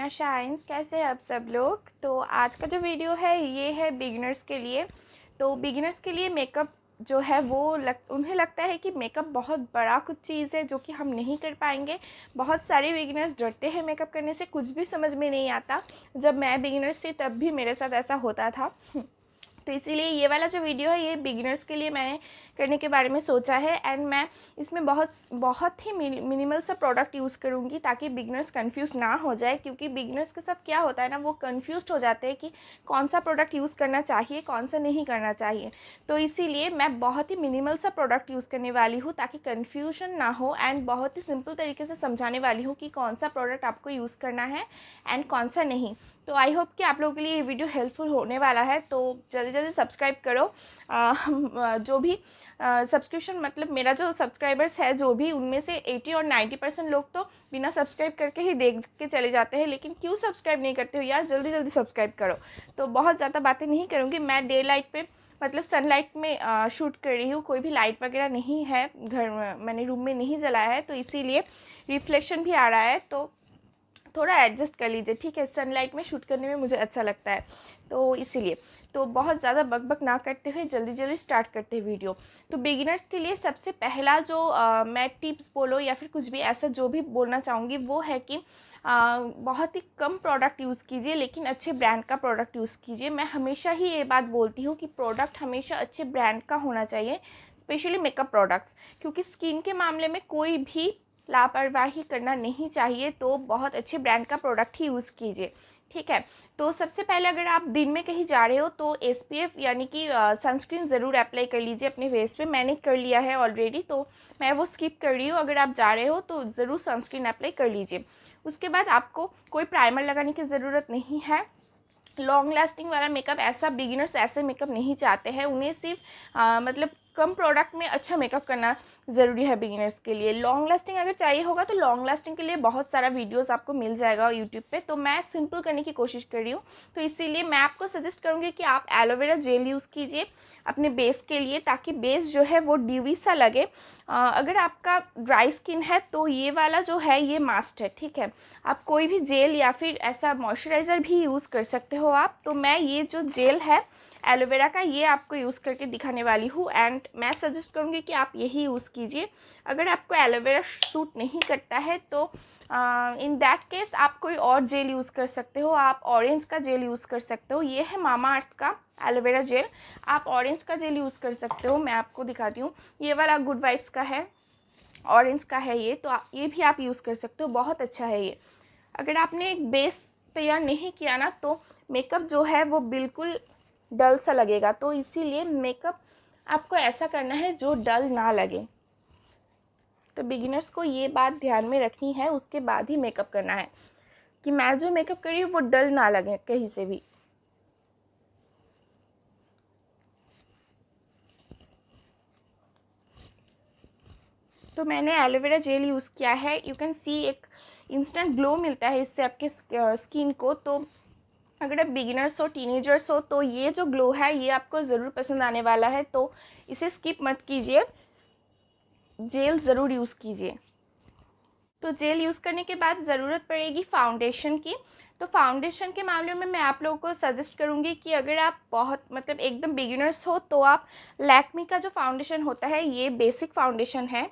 Meena shines. कैसे हैं आप सब लोग। तो आज का जो वीडियो है ये है बिगिनर्स के लिए। तो बिगिनर्स के लिए मेकअप जो है वो उन्हें लगता है कि मेकअप बहुत बड़ा कुछ चीज़ है जो कि हम नहीं कर पाएंगे। बहुत सारे बिगिनर्स डरते हैं मेकअप करने से, कुछ भी समझ में नहीं आता। जब मैं बिगिनर्स थी तब भी मेरे साथ ऐसा होता था। तो इसीलिए ये वाला जो वीडियो है ये बिगिनर्स के लिए मैंने करने के बारे में सोचा है। एंड मैं इसमें बहुत ही मिनिमल सा प्रोडक्ट यूज़ करूँगी ताकि बिगिनर्स कंफ्यूज ना हो जाए, क्योंकि बिगिनर्स के साथ क्या होता है ना, वो कंफ्यूज हो जाते हैं कि कौन सा प्रोडक्ट यूज़ करना चाहिए कौन सा नहीं करना चाहिए। तो इसीलिए मैं बहुत ही मिनिमल सा प्रोडक्ट यूज़ करने वाली हूँ ताकि कन्फ्यूजन ना हो, एंड बहुत ही सिंपल तरीके से समझाने वाली हूँ कि कौन सा प्रोडक्ट आपको यूज़ करना है एंड कौन सा नहीं। तो आई होप कि आप लोगों के लिए ये वीडियो हेल्पफुल होने वाला है। तो जल्दी जल्दी सब्सक्राइब करो। जो भी सब्सक्रिप्शन मतलब मेरा जो सब्सक्राइबर्स है जो भी, उनमें से 80 और 90% लोग तो बिना सब्सक्राइब करके ही देख के चले जाते हैं। लेकिन क्यों सब्सक्राइब नहीं करते हो यार, जल्दी जल्दी सब्सक्राइब करो। तो बहुत ज़्यादा बातें नहीं करूँगी, मैं डे लाइट पे मतलब सनलाइट में शूट कर रही हूँ। कोई भी लाइट वगैरह नहीं है घर में, मैंने रूम में नहीं जलाया है, तो इसीलिए रिफ्लेक्शन भी आ रहा है। तो थोड़ा एडजस्ट कर लीजिए, ठीक है। सनलाइट में शूट करने में मुझे अच्छा लगता है, तो इसीलिए। तो बहुत ज़्यादा बकबक ना करते हुए जल्दी जल्दी स्टार्ट करते हैं वीडियो। तो बिगिनर्स के लिए सबसे पहला जो मैं टिप्स बोलो या फिर कुछ भी ऐसा जो भी बोलना चाहूँगी वो है कि बहुत ही कम प्रोडक्ट यूज़ कीजिए, लेकिन अच्छे ब्रांड का प्रोडक्ट यूज़ कीजिए। मैं हमेशा ही ये बात बोलती हूँ कि प्रोडक्ट हमेशा अच्छे ब्रांड का होना चाहिए, स्पेशली मेकअप प्रोडक्ट्स, क्योंकि स्किन के मामले में कोई भी लापरवाही करना नहीं चाहिए। तो बहुत अच्छे ब्रांड का प्रोडक्ट ही यूज़ कीजिए, ठीक है। तो सबसे पहले अगर आप दिन में कहीं जा रहे हो तो SPF यानी कि सनस्क्रीन ज़रूर अप्लाई कर लीजिए अपने फेस पे। मैंने कर लिया है ऑलरेडी, तो मैं वो स्किप कर रही हूँ। अगर आप जा रहे हो तो ज़रूर सनस्क्रीन अप्लाई कर लीजिए। उसके बाद आपको कोई प्राइमर लगाने की ज़रूरत नहीं है। लॉन्ग लास्टिंग वाला मेकअप ऐसा बिगिनर्स ऐसे मेकअप नहीं चाहते हैं, उन्हें सिर्फ मतलब कम प्रोडक्ट में अच्छा मेकअप करना ज़रूरी है बिगिनर्स के लिए। लॉन्ग लास्टिंग अगर चाहिए होगा तो लॉन्ग लास्टिंग के लिए बहुत सारा वीडियोस आपको मिल जाएगा यूट्यूब पे। तो मैं सिंपल करने की कोशिश कर रही हूँ, तो इसीलिए मैं आपको सजेस्ट करूँगी कि आप एलोवेरा जेल यूज़ कीजिए अपने बेस के लिए, ताकि बेस जो है वो ड्यूवी सा लगे। अगर आपका ड्राई स्किन है तो ये वाला जो है ये मास्ट है, ठीक है। आप कोई भी जेल या फिर ऐसा मॉइस्चराइज़र भी यूज़ कर सकते हो आप। तो मैं ये जो जेल है एलोवेरा का ये आपको यूज़ करके दिखाने वाली हूँ, एंड मैं सजेस्ट करूँगी कि आप यही यूज़ कीजिए। अगर आपको एलोवेरा सूट नहीं करता है तो इन दैट केस आप कोई और जेल यूज़ कर सकते हो। आप ऑरेंज का जेल यूज़ कर सकते हो, ये है मामा अर्थ का एलोवेरा जेल। आप ऑरेंज का जेल यूज़ कर सकते हो, मैं आपको दिखाती हूँ। ये वाला गुड वाइब्स का है, ऑरेंज का है ये, तो ये भी आप यूज़ कर सकते हो, बहुत अच्छा है ये। अगर आपने एक बेस तैयार नहीं किया ना तो मेकअप जो है वो बिल्कुल डल सा लगेगा। तो इसीलिए मेकअप आपको ऐसा करना है जो डल ना लगे। तो बिगिनर्स को ये बात ध्यान में रखनी है, उसके बाद ही मेकअप करना है कि मैं जो मेकअप कर रही हूँ वो डल ना लगे कहीं से भी। तो मैंने एलोवेरा जेल यूज़ किया है, यू कैन सी एक इंस्टेंट ग्लो मिलता है इससे आपके स्किन को। तो अगर आप बिगिनर्स हो, टीनेजर्स हो, तो ये जो ग्लो है ये आपको ज़रूर पसंद आने वाला है। तो इसे स्किप मत कीजिए, जेल ज़रूर यूज़ कीजिए। तो जेल यूज़ करने के बाद ज़रूरत पड़ेगी फाउंडेशन की। तो फाउंडेशन के मामले में मैं आप लोगों को सजेस्ट करूँगी कि अगर आप बहुत मतलब एकदम बिगिनर्स हो तो आप लैक्मी का जो फाउंडेशन होता है ये बेसिक फाउंडेशन है,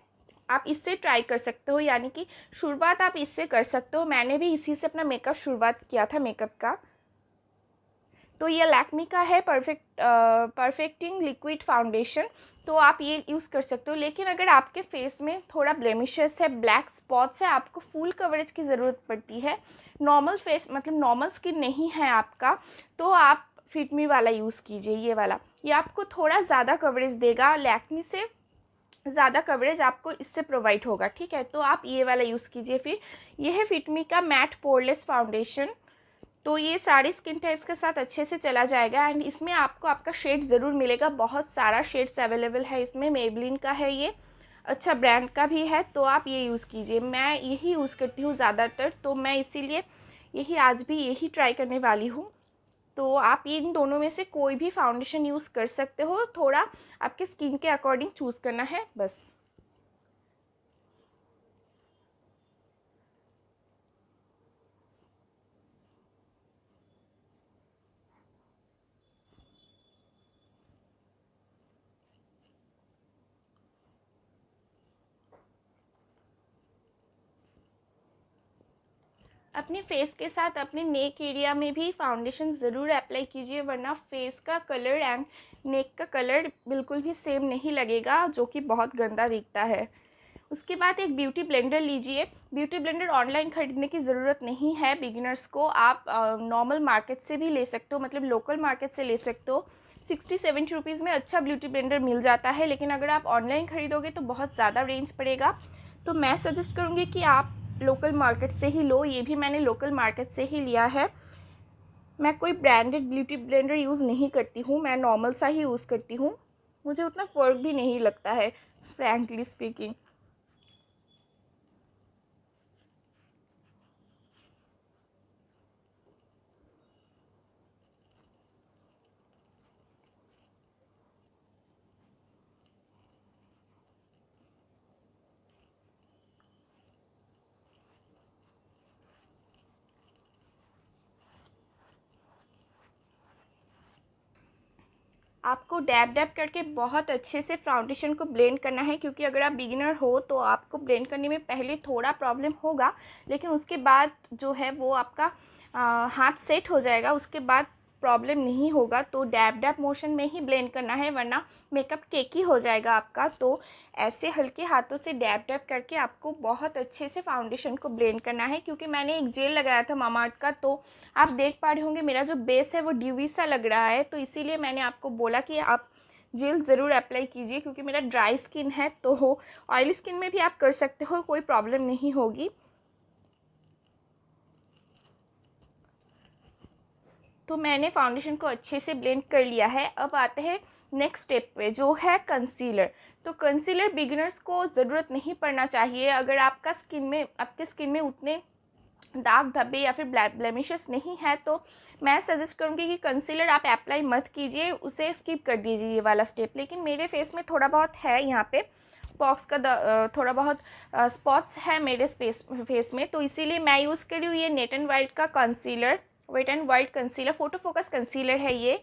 आप इससे ट्राई कर सकते हो। यानी कि शुरुआत आप इससे कर सकते हो। मैंने भी इसी से अपना मेकअप शुरुआत किया था मेकअप का। तो ये लैक्मी का है परफेक्टिंग लिक्विड फाउंडेशन, तो आप ये यूज़ कर सकते हो। लेकिन अगर आपके फेस में थोड़ा ब्लेमिशेस है, ब्लैक स्पॉट्स है, आपको फुल कवरेज की ज़रूरत पड़ती है, नॉर्मल फेस मतलब नॉर्मल स्किन नहीं है आपका, तो आप फिटमी वाला यूज़ कीजिए। ये वाला ये आपको थोड़ा ज़्यादा कवरेज देगा, लैक्मी से ज़्यादा कवरेज आपको इससे प्रोवाइड होगा, ठीक है। तो आप ये वाला यूज़ कीजिए। फिर ये है फिटमी का मैट पोरलेस फाउंडेशन। तो ये सारी स्किन टाइप्स के साथ अच्छे से चला जाएगा, एंड इसमें आपको आपका शेड ज़रूर मिलेगा। बहुत सारा शेड्स अवेलेबल है इसमें। मेबलिन का है ये, अच्छा ब्रांड का भी है, तो आप ये यूज़ कीजिए। मैं यही यूज़ करती हूँ ज़्यादातर, तो मैं इसीलिए यही आज भी यही ट्राई करने वाली हूँ। तो आप इन दोनों में से कोई भी फाउंडेशन यूज़ कर सकते हो, थोड़ा आपके स्किन के अकॉर्डिंग चूज़ करना है बस। अपने फेस के साथ अपने नेक एरिया में भी फाउंडेशन ज़रूर अप्लाई कीजिए, वरना फेस का कलर एंड नेक का कलर बिल्कुल भी सेम नहीं लगेगा, जो कि बहुत गंदा दिखता है। उसके बाद एक ब्यूटी ब्लेंडर लीजिए। ब्यूटी ब्लेंडर ऑनलाइन ख़रीदने की ज़रूरत नहीं है बिगिनर्स को, आप नॉर्मल मार्केट से भी ले सकते हो, मतलब लोकल मार्केट से ले सकते हो। 60-70 रुपीज़ में अच्छा ब्यूटी ब्लेंडर मिल जाता है, लेकिन अगर आप ऑनलाइन ख़रीदोगे तो बहुत ज़्यादा रेंज पड़ेगा। तो मैं सजेस्ट करूँगी कि आप लोकल मार्केट से ही लो। ये भी मैंने लोकल मार्केट से ही लिया है। मैं कोई ब्रांडेड ब्यूटी ब्लेंडर यूज़ नहीं करती हूँ, मैं नॉर्मल सा ही यूज़ करती हूँ। मुझे उतना फ़र्क भी नहीं लगता है, फ्रैंकली स्पीकिंग। आपको डैब डैब करके बहुत अच्छे से फाउंडेशन को ब्लेंड करना है, क्योंकि अगर आप बिगिनर हो तो आपको ब्लेंड करने में पहले थोड़ा प्रॉब्लम होगा, लेकिन उसके बाद जो है वो आपका हाथ सेट हो जाएगा, उसके बाद प्रॉब्लम नहीं होगा। तो डैब डैब मोशन में ही ब्लेंड करना है, वरना मेकअप केकी हो जाएगा आपका। तो ऐसे हल्के हाथों से डैब डैब करके आपको बहुत अच्छे से फाउंडेशन को ब्लेंड करना है। क्योंकि मैंने एक जेल लगाया था मामाअर्थ का, तो आप देख पा रहे होंगे मेरा जो बेस है वो ड्यूवी सा लग रहा है, तो इसीलिए मैंने आपको बोला कि आप जेल ज़रूर अप्लाई कीजिए, क्योंकि मेरा ड्राई स्किन है। तो ऑयली स्किन में भी आप कर सकते हो, कोई प्रॉब्लम नहीं होगी। तो मैंने फाउंडेशन को अच्छे से ब्लेंड कर लिया है। अब आते हैं नेक्स्ट स्टेप पे, जो है कंसीलर। तो कंसीलर बिगिनर्स को ज़रूरत नहीं पड़ना चाहिए। अगर आपके स्किन में उतने दाग धब्बे या फिर ब्लेमिशेस नहीं है, तो मैं सजेस्ट करूँगी कि कंसीलर आप अप्लाई मत कीजिए, उसे स्किप कर दीजिए ये वाला स्टेप। लेकिन मेरे फेस में थोड़ा बहुत है, यहाँ पे पॉक्स का थोड़ा बहुत स्पॉट्स है मेरे फेस में, तो इसीलिए मैं यूज़ कर रही हूँ ये नेट एंड वाइट का concealer. Wet and white concealer, photo focus concealer है ये।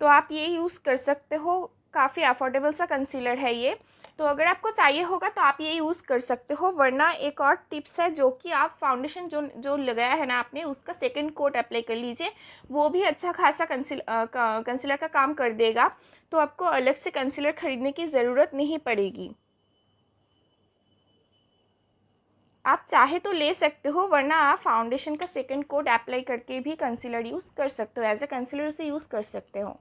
तो आप ये यूज़ कर सकते हो, काफ़ी अफोर्डेबल सा कंसीलर है ये। तो अगर आपको चाहिए होगा तो आप ये यूज़ कर सकते हो। वरना एक और टिप्स है, जो कि आप फाउंडेशन जो जो लगाया है ना आपने, उसका सेकंड कोट अप्लाई कर लीजिए, वो भी अच्छा खासा कंसीलर का काम कर देगा। तो आपको अलग से कंसीलर ख़रीदने की ज़रूरत नहीं पड़ेगी। आप चाहे तो ले सकते हो, वरना आप फाउंडेशन का सेकंड कोट अप्लाई करके भी कंसीलर यूज़ कर सकते हो, एज ए कंसीलर उसे यूज़ कर सकते हो।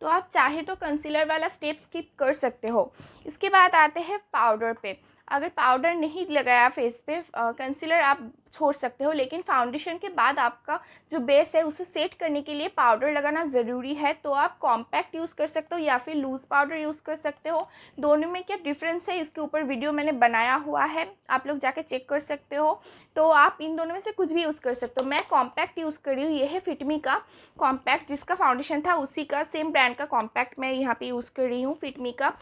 तो आप चाहे तो कंसीलर वाला स्टेप स्किप कर सकते हो। इसके बाद आते हैं पाउडर पे। अगर पाउडर नहीं लगाया फेस पे, कंसीलर आप छोड़ सकते हो, लेकिन फाउंडेशन के बाद आपका जो बेस है उसे सेट करने के लिए पाउडर लगाना ज़रूरी है। तो आप कॉम्पैक्ट यूज़ कर सकते हो या फिर लूज़ पाउडर यूज़ कर सकते हो। दोनों में क्या डिफरेंस है, इसके ऊपर वीडियो मैंने बनाया हुआ है, आप लोग जाके चेक कर सकते हो। तो आप इन दोनों में से कुछ भी यूज़ कर सकते हो। मैं कॉम्पैक्ट यूज़ कर रही हूँ, ये है फिटमी का कॉम्पैक्ट, जिसका फाउंडेशन था उसी का सेम ब्रांड का कॉम्पैक्ट मैं यहाँ पे यूज़ कर रही हूँ, फिटमी का।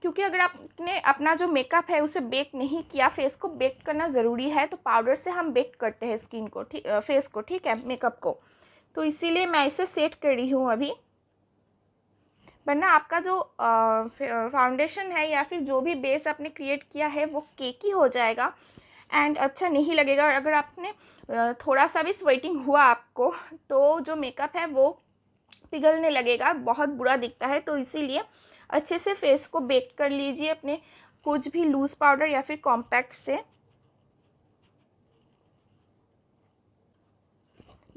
क्योंकि अगर आपने अपना जो मेकअप है उसे बेक नहीं किया, फेस को बेक करना ज़रूरी है, तो पाउडर से हम बेक करते हैं स्किन को, फेस को, ठीक है, मेकअप को। तो इसीलिए मैं इसे सेट कर रही हूँ अभी। वरना आपका जो फाउंडेशन है या फिर जो भी बेस आपने क्रिएट किया है वो केकी हो जाएगा एंड अच्छा नहीं लगेगा। और अगर आपने थोड़ा सा भी स्वेटिंग हुआ आपको, तो जो मेकअप है वो पिघलने लगेगा, बहुत बुरा दिखता है। तो इसीलिए अच्छे से फेस को बेक कर लीजिए अपने कुछ भी लूज़ पाउडर या फिर कॉम्पैक्ट से।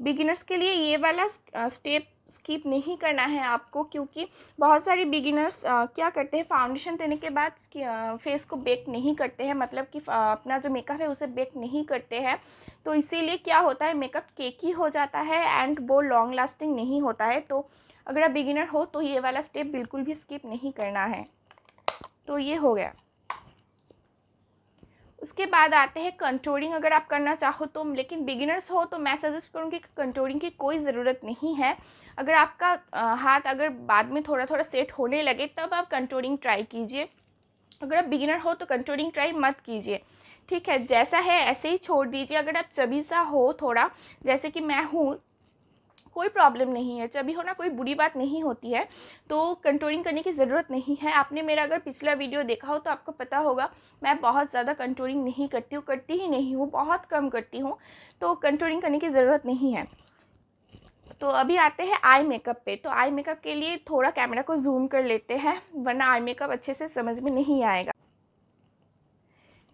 बिगिनर्स के लिए ये वाला स्टेप स्किप नहीं करना है आपको, क्योंकि बहुत सारे बिगिनर्स क्या करते हैं, फाउंडेशन देने के बाद फेस को बेक नहीं करते हैं, मतलब कि अपना जो मेकअप है उसे बेक नहीं करते हैं। तो इसीलिए क्या होता है, मेकअप केकी हो जाता है एंड वो लॉन्ग लास्टिंग नहीं होता है। तो अगर आप बिगिनर हो तो ये वाला स्टेप बिल्कुल भी स्किप नहीं करना है। तो ये हो गया। उसके बाद आते हैं कंटूरिंग। अगर आप करना चाहो तो, लेकिन बिगिनर्स हो तो मैं सजेस्ट करूँगी कि कंटूरिंग की कोई ज़रूरत नहीं है। अगर आपका हाथ अगर बाद में थोड़ा थोड़ा सेट होने लगे तब आप कंटूरिंग ट्राई कीजिए। अगर आप बिगिनर हो तो कंटूरिंग ट्राई मत कीजिए, ठीक है। जैसा है ऐसे ही छोड़ दीजिए। अगर आप चबी सा हो थोड़ा, जैसे कि मैं हूँ, कोई प्रॉब्लम नहीं है, चबी होना कोई बुरी बात नहीं होती है, तो कंटूरिंग करने की ज़रूरत नहीं है। आपने मेरा अगर पिछला वीडियो देखा हो तो आपको पता होगा मैं बहुत ज़्यादा कंटूरिंग नहीं करती हूँ, करती ही नहीं हूँ, बहुत कम करती हूँ, तो कंटूरिंग करने की ज़रूरत नहीं है। तो अभी आते हैं आई मेकअप पे। तो आई मेकअप के लिए थोड़ा कैमरा को जूम कर लेते हैं, वरना आई मेकअप अच्छे से समझ में नहीं आएगा।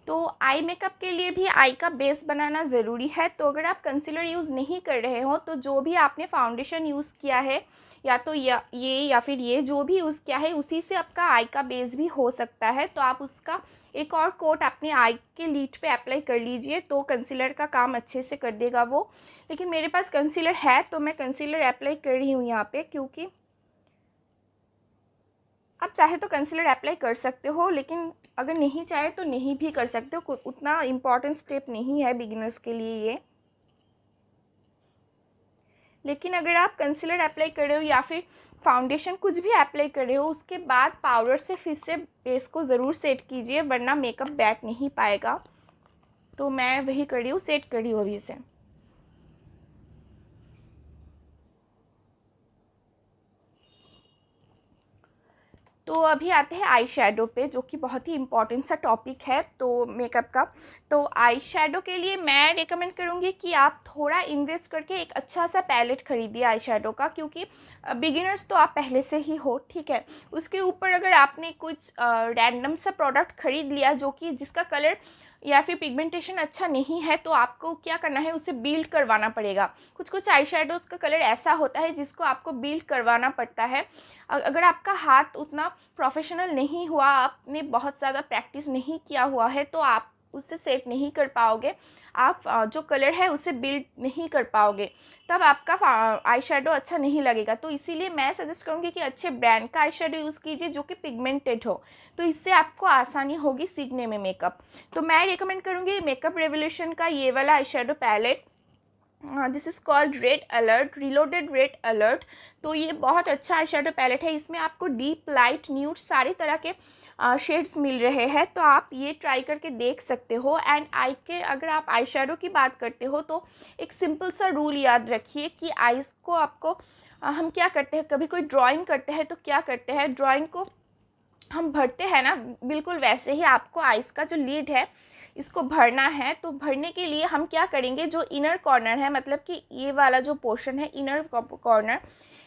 तो आई मेकअप के लिए भी आई का बेस बनाना ज़रूरी है। तो अगर आप कंसीलर यूज़ नहीं कर रहे हो तो जो भी आपने फाउंडेशन यूज़ किया है, या तो या फिर ये जो भी यूज़ किया है, उसी से आपका आई का बेस भी हो सकता है। तो आप उसका एक और कोट अपने आई के लीड पे अप्लाई कर लीजिए, तो कंसीलर का काम अच्छे से कर देगा वो। लेकिन मेरे पास कंसीलर है तो मैं कंसीलर अप्लाई कर रही हूँ यहाँ पे, क्योंकि आप चाहे तो कंसीलर अप्लाई कर सकते हो, लेकिन अगर नहीं चाहे तो नहीं भी कर सकते हो, उतना इम्पॉर्टेंट स्टेप नहीं है बिगिनर्स के लिए ये। लेकिन अगर आप कंसीलर अप्लाई कर रहे हो या फिर फाउंडेशन कुछ भी अप्लाई कर रहे हो, उसके बाद पाउडर से फिर से बेस को ज़रूर सेट कीजिए, वरना मेकअप बैठ नहीं पाएगा। तो मैं वही कर रही हूँ, सेट कर रही हूँ अभी से। तो अभी आते हैं आई शेडो पे, जो कि बहुत ही इम्पॉर्टेंट सा टॉपिक है तो मेकअप का। तो आई शेडो के लिए मैं रेकमेंड करूँगी कि आप थोड़ा इन्वेस्ट करके एक अच्छा सा पैलेट खरीदिए आई शेडो का, क्योंकि बिगिनर्स तो आप पहले से ही हो, ठीक है। उसके ऊपर अगर आपने कुछ रैंडम सा प्रोडक्ट खरीद लिया जो कि जिसका कलर या फिर पिगमेंटेशन अच्छा नहीं है, तो आपको क्या करना है, उसे बिल्ड करवाना पड़ेगा। कुछ कुछ आई शेडोज़ का कलर ऐसा होता है जिसको आपको बिल्ड करवाना पड़ता है। अगर आपका हाथ उतना प्रोफेशनल नहीं हुआ, आपने बहुत ज़्यादा प्रैक्टिस नहीं किया हुआ है, तो आप उससे सेट नहीं कर पाओगे, आप जो कलर है उसे बिल्ड नहीं कर पाओगे, तब आपका आई शेडो अच्छा नहीं लगेगा। तो इसीलिए मैं सजेस्ट करूँगी कि अच्छे ब्रांड का आई शेडो यूज़ कीजिए जो कि पिगमेंटेड हो, तो इससे आपको आसानी होगी सीखने में मेकअप। तो मैं रिकमेंड करूँगी मेकअप रेवोल्यूशन का ये वाला eye shadow palette. This is called red alert, reloaded red alert. तो ये बहुत अच्छा आई शेडो पैलेट है, इसमें आपको डीप लाइट न्यूड सारे तरह के शेड्स मिल रहे हैं, तो आप ये ट्राई करके देख सकते हो। एंड आई के अगर आप आई शेडो की बात करते हो तो एक सिंपल सा रूल याद रखिए कि आइज़ को आपको हम क्या करते हैं, कभी कोई ड्राइंग करते हैं तो क्या करते हैं, ड्राइंग को हम भरते हैं ना, बिल्कुल वैसे ही आपको आइज़ का जो लीड है इसको भरना है। तो भरने के लिए हम क्या करेंगे, जो इनर कॉर्नर है, मतलब कि ये वाला जो पोर्शन है इनर कॉर्नर,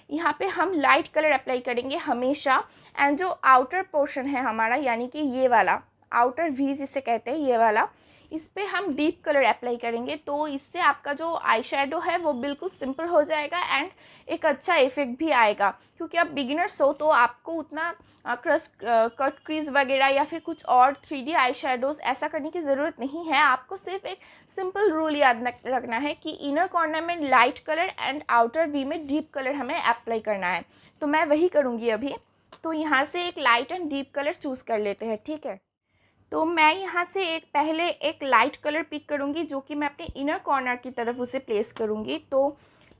यहाँ पे हम लाइट कलर अप्लाई करेंगे हमेशा। एंड जो आउटर पोर्शन है हमारा, यानी कि ये वाला आउटर वी जिसे कहते हैं, ये वाला, इस पे हम डीप कलर अप्लाई करेंगे। तो इससे आपका जो आई शेडो है वो बिल्कुल सिंपल हो जाएगा एंड एक अच्छा इफेक्ट भी आएगा। क्योंकि आप बिगिनर्स हो तो आपको उतना कट क्रीज वगैरह या फिर कुछ और 3D आई शेडोज़ ऐसा करने की ज़रूरत नहीं है। आपको सिर्फ एक सिंपल रूल याद रखना है कि इनर कॉर्नर में light colour and outer we में डीप कलर हमें अप्लाई करना है। तो मैं वही करूँगी अभी। तो यहाँ से एक light and deep colour choose कर लेते हैं, ठीक है। तो मैं यहाँ से पहले एक लाइट कलर पिक करूँगी, जो कि मैं अपने इनर कॉर्नर की तरफ उसे प्लेस करूँगी। तो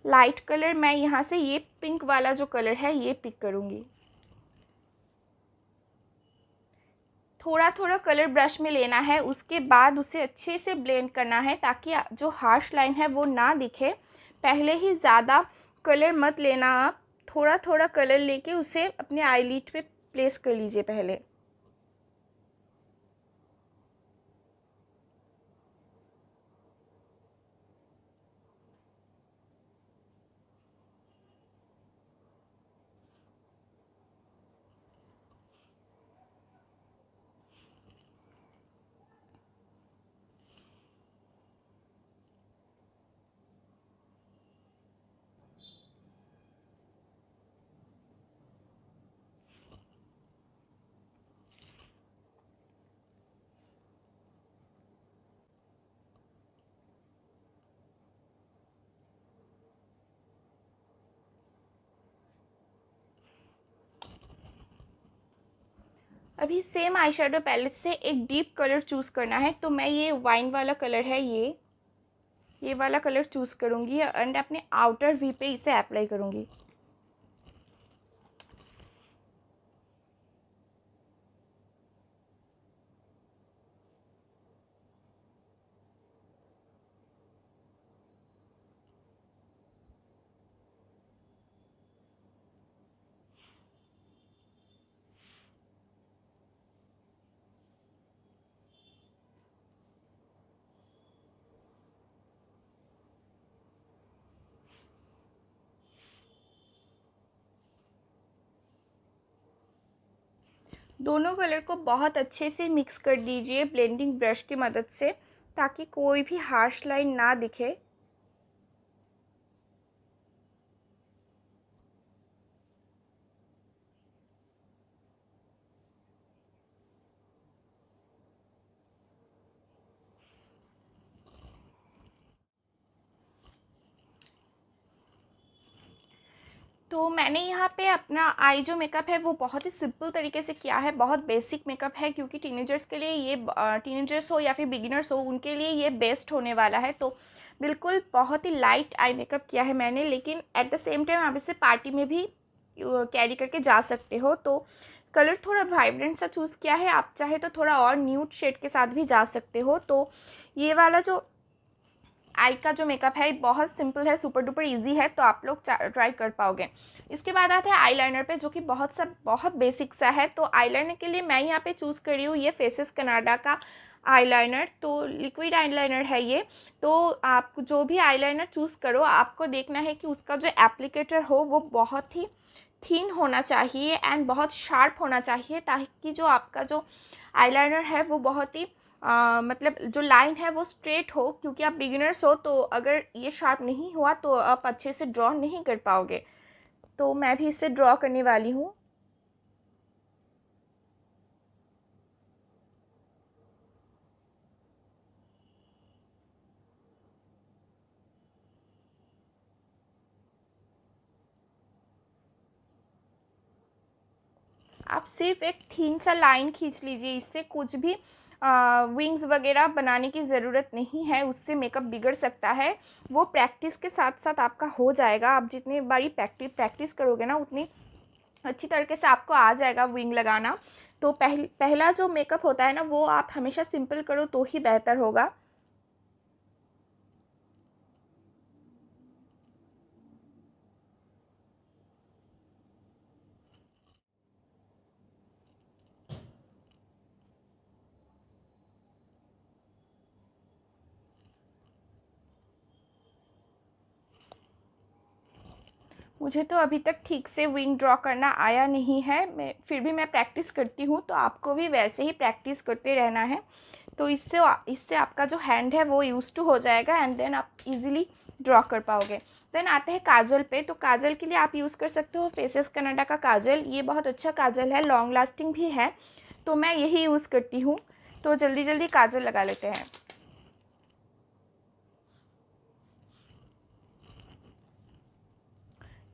लाइट कलर मैं यहाँ से ये पिंक वाला जो कलर है ये पिक करूँगी। थोड़ा थोड़ा कलर ब्रश में लेना है, उसके बाद उसे अच्छे से ब्लेंड करना है ताकि जो हार्श लाइन है वो ना दिखे। पहले ही ज़्यादा कलर मत लेना, आप थोड़ा थोड़ा कलर लेके उसे अपने आईलिड पे प्लेस कर लीजिए पहले। अभी सेम आई शेडो पैलेट से एक डीप कलर चूज़ करना है। तो मैं ये वाइन वाला कलर है, ये वाला कलर चूज़ करूँगी एंड अपने आउटर वी पे इसे अप्लाई करूँगी। दोनों कलर को बहुत अच्छे से मिक्स कर दीजिए ब्लेंडिंग ब्रश की मदद से, ताकि कोई भी हार्श लाइन ना दिखे। तो मैंने यहाँ पे अपना आई जो मेकअप है वो बहुत ही सिंपल तरीके से किया है, बहुत बेसिक मेकअप है, क्योंकि टीनेजर्स के लिए ये टीनेजर्स हो या फिर बिगिनर्स हो उनके लिए ये बेस्ट होने वाला है। तो बिल्कुल बहुत ही लाइट आई मेकअप किया है मैंने, लेकिन एट द सेम टाइम आप इसे पार्टी में भी कैरी करके जा सकते हो। तो कलर थोड़ा वाइब्रेंट सा चूज़ किया है, आप चाहे तो थोड़ा और न्यूड शेड के साथ भी जा सकते हो। तो ये वाला जो आई का जो मेकअप है बहुत सिंपल है, सुपर डुपर इजी है, तो आप लोग ट्राई कर पाओगे। इसके बाद आते हैं आईलाइनर पे, जो कि बहुत बेसिक सा है। तो आईलाइनर के लिए मैं यहाँ पे चूज़ करी हूँ ये फेसेस कनाडा का आईलाइनर। तो लिक्विड आईलाइनर है ये। तो आप जो भी आईलाइनर चूज़ करो, आपको देखना है कि उसका जो एप्लीकेटर हो वो बहुत ही थिन होना चाहिए एंड बहुत शार्प होना चाहिए, ताकि जो आपका जो आईलाइनर है वो बहुत ही मतलब जो लाइन है वो स्ट्रेट हो, क्योंकि आप बिगिनर्स हो तो अगर ये शार्प नहीं हुआ तो आप अच्छे से ड्रॉ नहीं कर पाओगे। तो मैं भी इसे ड्रॉ करने वाली हूँ। आप सिर्फ एक थीन सा लाइन खींच लीजिए, इससे कुछ भी विंग्स वगैरह बनाने की ज़रूरत नहीं है, उससे मेकअप बिगड़ सकता है। वो प्रैक्टिस के साथ साथ आपका हो जाएगा। आप जितनी बारी प्रैक्टिस करोगे ना, उतनी अच्छी तरीके से आपको आ जाएगा विंग लगाना। तो पहला जो मेकअप होता है ना, वो आप हमेशा सिंपल करो तो ही बेहतर होगा। मुझे तो अभी तक ठीक से विंग ड्रॉ करना आया नहीं है, फिर भी मैं प्रैक्टिस करती हूँ, तो आपको भी वैसे ही प्रैक्टिस करते रहना है। तो इससे आपका जो हैंड है वो यूज़ टू हो जाएगा एंड देन आप इजीली ड्रॉ कर पाओगे। देन आते हैं काजल पे। तो काजल के लिए आप यूज़ कर सकते हो फेसेस कनाडा का काजल। ये बहुत अच्छा काजल है, लॉन्ग लास्टिंग भी है, तो मैं यही यूज़ करती हूँ। तो जल्दी जल्दी काजल लगा लेते हैं।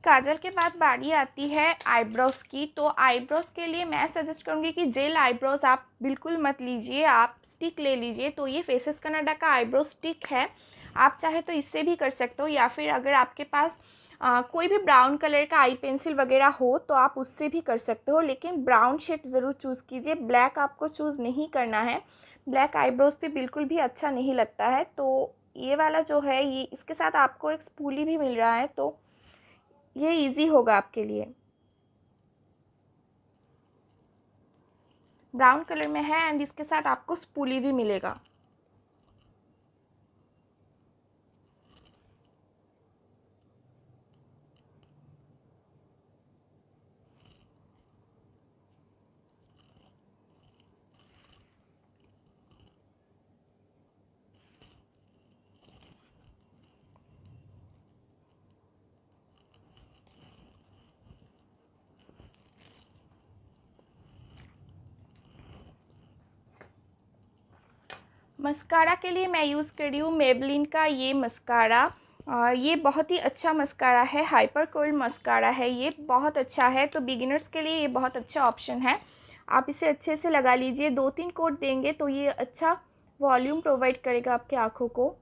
काजल के बाद बारी आती है आईब्रोज़ की। तो आईब्रोज़ के लिए मैं सजेस्ट करूँगी कि जेल आईब्रोज़ आप बिल्कुल मत लीजिए, आप स्टिक ले लीजिए। तो ये फेसेस कनाडा का आईब्रो स्टिक है, आप चाहे तो इससे भी कर सकते हो, या फिर अगर आपके पास कोई भी ब्राउन कलर का आई पेंसिल वगैरह हो तो आप उससे भी कर सकते हो, लेकिन ब्राउन शेड ज़रूर चूज़ कीजिए, ब्लैक आपको चूज़ नहीं करना है। ब्लैक आईब्रोज़ पे बिल्कुल भी अच्छा नहीं लगता है। तो ये वाला जो है, ये इसके साथ आपको एक स्पूली भी मिल रहा है, तो ये इजी होगा आपके लिए। ब्राउन कलर में है एंड इसके साथ आपको स्पूली भी मिलेगा। मस्कारा के लिए मैं यूज़ कर रही हूँ मेबलिन का ये मस्कारा। ये बहुत ही अच्छा मस्कारा है, हाइपर कर्ल मस्कारा है, ये बहुत अच्छा है। तो बिगिनर्स के लिए ये बहुत अच्छा ऑप्शन है, आप इसे अच्छे से लगा लीजिए। 2-3 कोट देंगे तो ये अच्छा वॉल्यूम प्रोवाइड करेगा आपके आँखों को।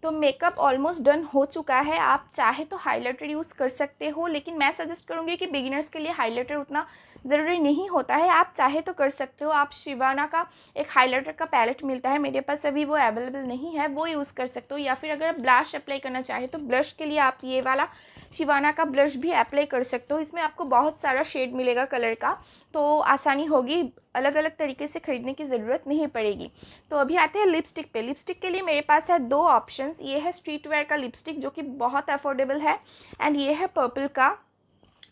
तो मेकअप ऑलमोस्ट डन हो चुका है, आप चाहे तो हाइलाइटर यूज़ कर सकते हो, लेकिन मैं सजेस्ट करूँगी कि बिगिनर्स के लिए हाइलाइटर उतना ज़रूरी नहीं होता है, आप चाहे तो कर सकते हो। आप शिवाना का एक हाइलाइटर का पैलेट मिलता है, मेरे पास अभी वो अवेलेबल नहीं है, वो यूज़ कर सकते हो। या फिर अगर ब्लश अप्लाई करना चाहे तो ब्लश के लिए आप ये वाला शिवाना का ब्लश भी अप्लाई कर सकते हो। इसमें आपको बहुत सारा शेड मिलेगा कलर का, तो आसानी होगी, अलग अलग तरीके से ख़रीदने की ज़रूरत नहीं पड़ेगी। तो अभी आते हैं लिपस्टिक पे। लिपस्टिक के लिए मेरे पास है 2 ऑप्शंस। ये है स्ट्रीट वेयर का लिपस्टिक जो कि बहुत अफोर्डेबल है, एंड ये है पर्पल का,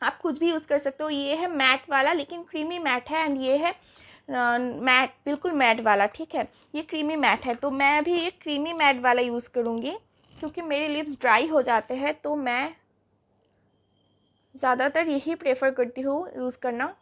आप कुछ भी यूज़ कर सकते हो। ये है मैट वाला, लेकिन क्रीमी मैट है, एंड ये है मैट, बिल्कुल मैट वाला, ठीक है। ये क्रीमी मैट है, तो मैं अभी ये क्रीमी मैट वाला यूज़ करूँगी क्योंकि मेरे लिप्स ड्राई हो जाते हैं, तो मैं ज़्यादातर यही प्रेफर करती हूँ यूज़ करना।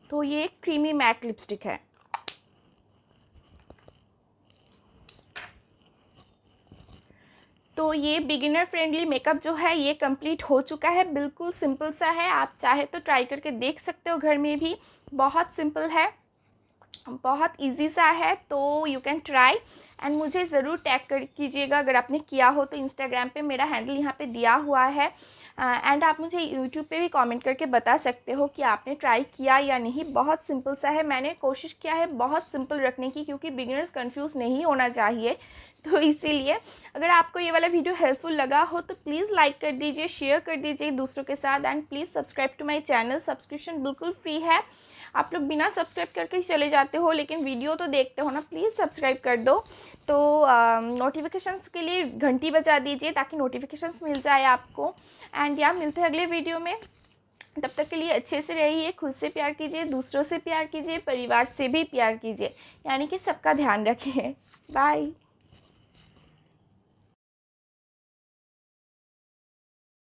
तो ये एक क्रीमी मैट लिपस्टिक है। तो ये बिगिनर फ्रेंडली मेकअप जो है ये कंप्लीट हो चुका है। बिल्कुल सिंपल सा है, आप चाहे तो ट्राई करके देख सकते हो घर में भी। बहुत सिंपल है, बहुत इजी सा है, तो यू कैन ट्राई एंड मुझे ज़रूर टैग कर कीजिएगा अगर आपने किया हो तो। इंस्टाग्राम पे मेरा हैंडल यहाँ पे दिया हुआ है, एंड आप मुझे यूट्यूब पे भी कमेंट करके बता सकते हो कि आपने ट्राई किया या नहीं। बहुत सिंपल सा है, मैंने कोशिश किया है बहुत सिंपल रखने की क्योंकि बिगिनर्स कंफ्यूज नहीं होना चाहिए, तो इसीलिए। अगर आपको ये वाला वीडियो हेल्पफुल लगा हो तो प्लीज़ लाइक कर दीजिए, शेयर कर दीजिए दूसरों के साथ, and please subscribe to my channel. Subscription बिल्कुल फ्री है। आप लोग बिना सब्सक्राइब करके ही चले जाते हो, लेकिन वीडियो तो देखते हो ना, प्लीज़ सब्सक्राइब कर दो। तो नोटिफिकेशंस के लिए घंटी बजा दीजिए ताकि नोटिफिकेशंस मिल जाए आपको। एंड या मिलते हैं अगले वीडियो में। तब तक के लिए अच्छे से रहिए, खुद से प्यार कीजिए, दूसरों से प्यार कीजिए, परिवार से भी प्यार कीजिए, यानी कि सबका ध्यान रखिए। बाय।